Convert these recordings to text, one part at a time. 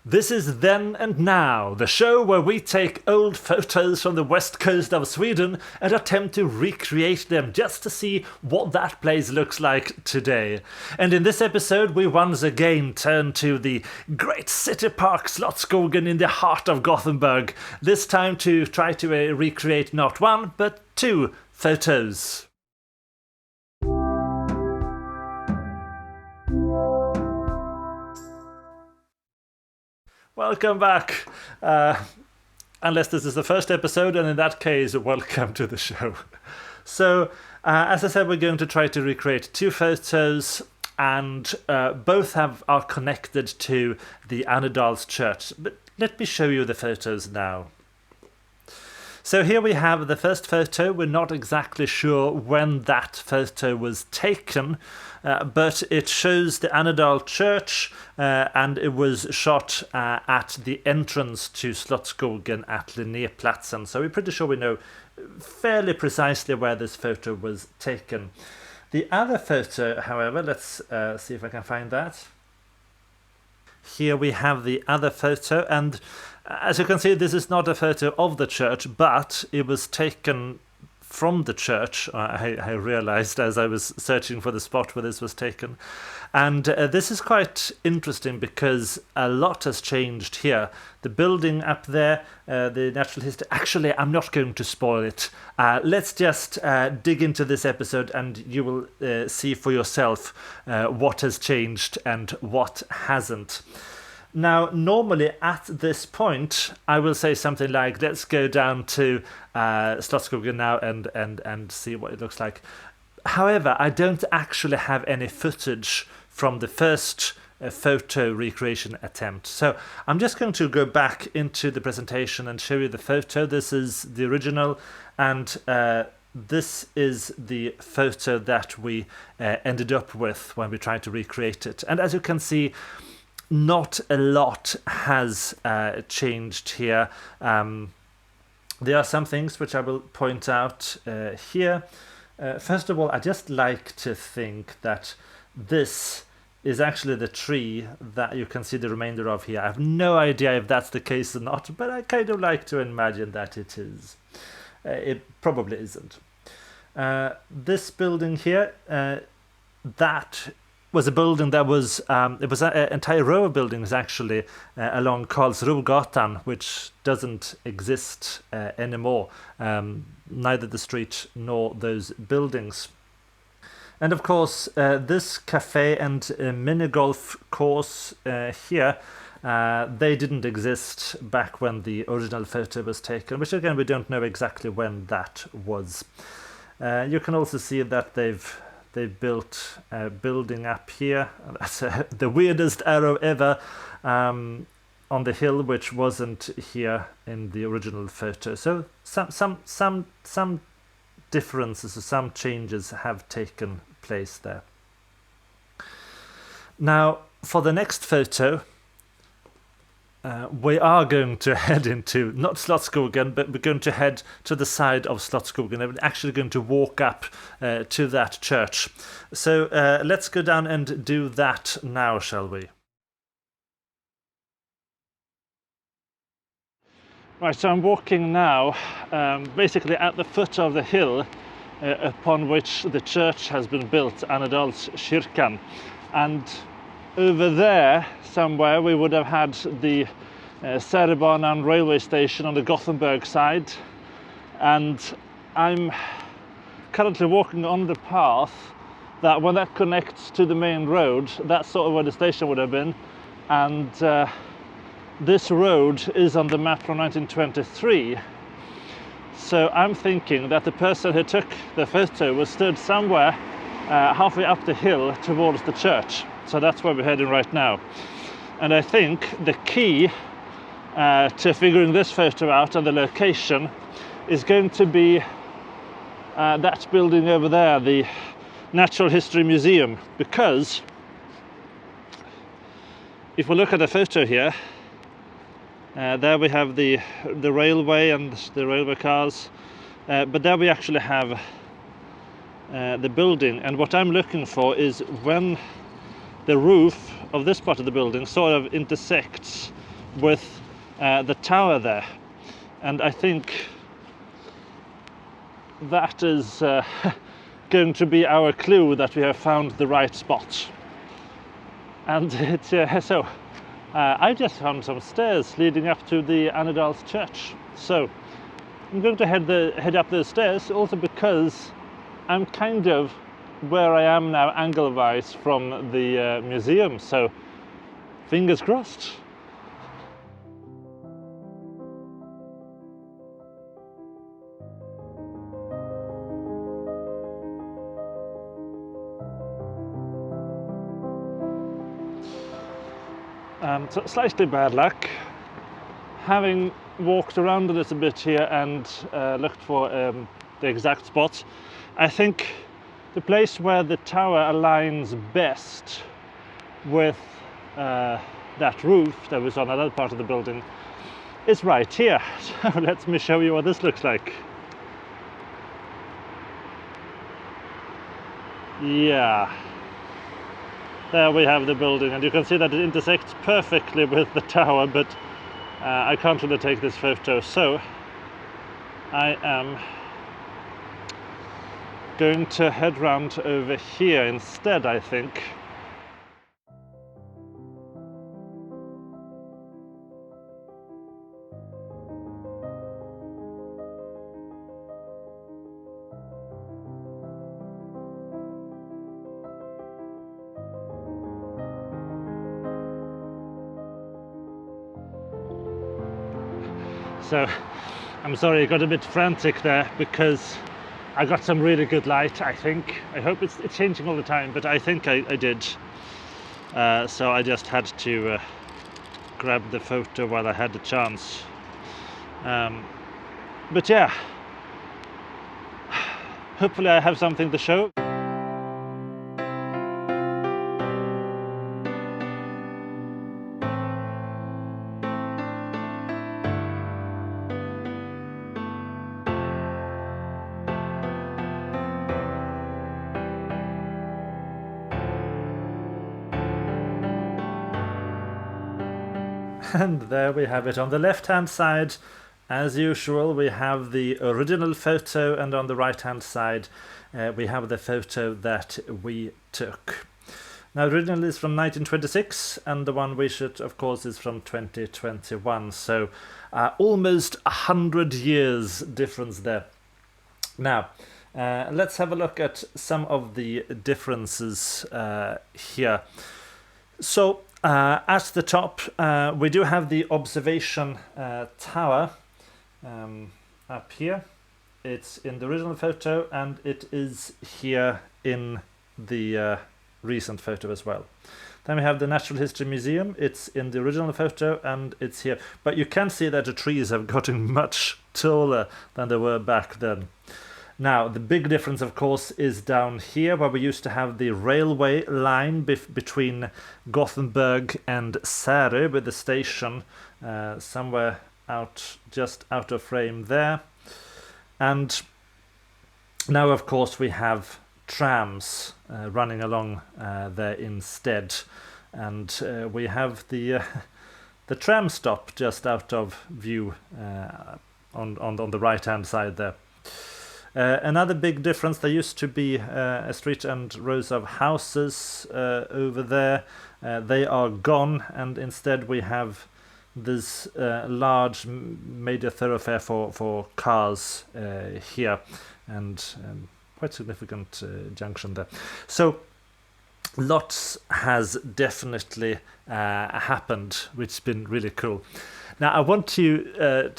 This is Then and Now, the show where we take old photos from the west coast of Sweden and attempt to recreate them just to see what that place looks like today. And in this episode we once again turn to the great city park Slottsskogen in the heart of Gothenburg, this time to try to recreate not one but two photos. Welcome back, unless this is the first episode, and in that case, welcome to the show. So, as I said, we're going to try to recreate two photos, and both are connected to the Annedal's church. But let me show you the photos now. So here we have the first photo. We're not exactly sure when that photo was taken, but it shows the Annedal church, and it was shot at the entrance to Slottsskogen at Linnéplatsen. So we're pretty sure we know fairly precisely where this photo was taken. The other photo, however, let's see if I can find that. Here we have the other photo, and as you can see, this is not a photo of the church, but it was taken from the church. I realized as I was searching for the spot where this was taken. And this is quite interesting because a lot has changed here. The building up there, the natural history. Actually, I'm not going to spoil it. Let's just dig into this episode and you will see for yourself what has changed and what hasn't. Now, normally at this point, I will say something like, let's go down to Slottsskogen now and see what it looks like. However, I don't actually have any footage from the first photo recreation attempt. So I'm just going to go back into the presentation and show you the photo. This is the original, and this is the photo that we ended up with when we tried to recreate it. And as you can see, not a lot has changed here. There are some things which I will point out here. First of all, I just like to think that this is actually the tree that you can see the remainder of here. I have no idea if that's the case or not, but I kind of like to imagine that it is. It probably isn't. This building here, that was a building that was it was an entire row of buildings actually along Säröbanan, which doesn't exist anymore, neither the street nor those buildings. And of course this cafe and mini golf course here, they didn't exist back when the original photo was taken, which again we don't know exactly when that was. You can also see that they've built a building up here. That's the weirdest arrow ever on the hill, which wasn't here in the original photo. So some differences or some changes have taken place there. Now, for the next photo, we are going to head into, not Slottsskogen, but we're going to head to the side of Slottsskogen. We're actually going to walk up to that church. So let's go down and do that now, shall we? Right, so I'm walking now basically at the foot of the hill upon which the church has been built, Annedals kyrkan. And over there somewhere we would have had the Säröbanan railway station on the Gothenburg side, and I'm currently walking on the path that when that connects to the main road, that's sort of where the station would have been, and this road is on the map from 1923. So I'm thinking that the person who took the photo was stood somewhere halfway up the hill towards the church. So that's where we're heading right now. And I think the key to figuring this photo out and the location is going to be that building over there, the Natural History Museum. Because if we look at the photo here, there we have the railway and the railway cars, but there we actually have the building. And what I'm looking for is when the roof of this part of the building sort of intersects with the tower there. And I think that is going to be our clue that we have found the right spot. And it's I just found some stairs leading up to the Annedal's church. So I'm going to head up those stairs, also because I'm kind of where I am now angle-wise from the museum. So fingers crossed. So slightly bad luck. Having walked around a little bit here and looked for the exact spot, I think the place where the tower aligns best with that roof that was on another part of the building is right here. So let me show you what this looks like. Yeah. There we have the building, and you can see that it intersects perfectly with the tower, but I can't really take this photo, so I am going to head round over here instead, I think. So I'm sorry, I got a bit frantic there because I got some really good light, I think. I hope it's changing all the time, but I think I did. So I just had to grab the photo while I had the chance. But yeah, hopefully I have something to show. And there we have it. On the left hand side, as usual, we have the original photo, and on the right hand side we have the photo that we took. Now, the original is from 1926 and the one we shot, of course, is from 2021, so almost 100 years difference there. Now let's have a look at some of the differences here. So at the top we do have the observation tower up here. It's in the original photo and it is here in the recent photo as well. Then we have the Natural History Museum. It's in the original photo and it's here. But you can see that the trees have gotten much taller than they were back then. Now, the big difference, of course, is down here where we used to have the railway line between Gothenburg and Särö, with the station somewhere just out of frame there. And now, of course, we have trams running along there instead. And we have the tram stop just out of view on the right-hand side there. Another big difference, there used to be a street and rows of houses over there. They are gone, and instead we have this large major thoroughfare for cars here, and quite significant junction there. So lots has definitely happened, which has been really cool. Now I want to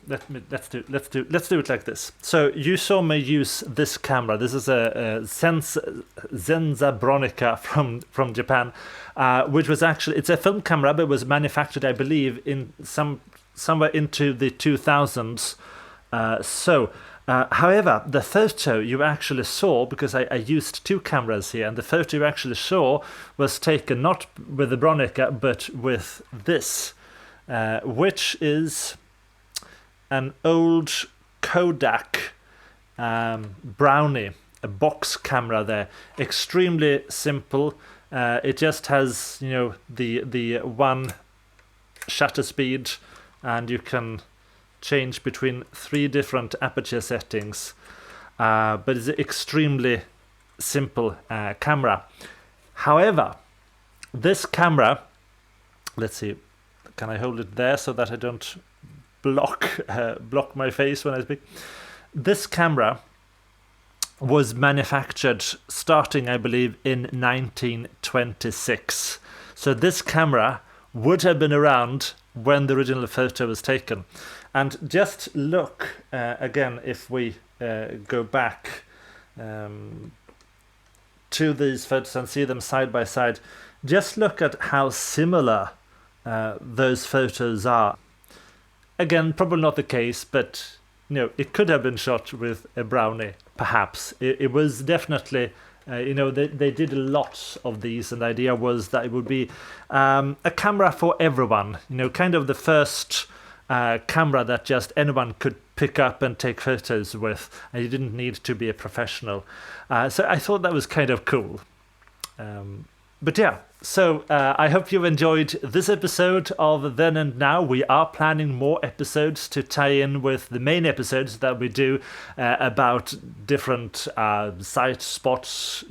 let's do it like this. So you saw me use this camera. This is a Zenza Bronica from Japan, which was actually, it's a film camera, but it was manufactured, I believe, in somewhere into the 2000s. However, the photo you actually saw, because I used two cameras here, and the photo you actually saw was taken not with the Bronica, but with this, which is an old Kodak Brownie, a box camera there. Extremely simple, It just has, the one shutter speed, and you can change between 3 different aperture settings. But it's an extremely simple camera. However, this camera, let's see, can I hold it there so that I don't block my face when I speak? This camera was manufactured starting, I believe, in 1926. So this camera would have been around when the original photo was taken. And just look, again, if we go back to these photos and see them side by side, just look at how similar those photos are. Again, probably not the case, but it could have been shot with a Brownie, perhaps. It was definitely, they did a lot of these, and the idea was that it would be a camera for everyone, kind of the first camera that just anyone could pick up and take photos with, and you didn't need to be a professional. So I thought that was kind of cool. But yeah, so I hope you've enjoyed this episode of Then and Now. We are planning more episodes to tie in with the main episodes that we do about different site spots,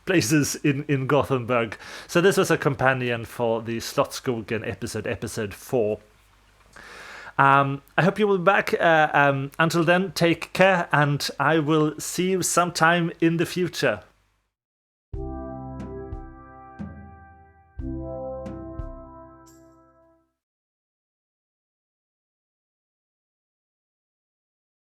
places in Gothenburg. So this was a companion for the Slottsskogen episode 4. I hope you will be back. Until then, take care, and I will see you sometime in the future.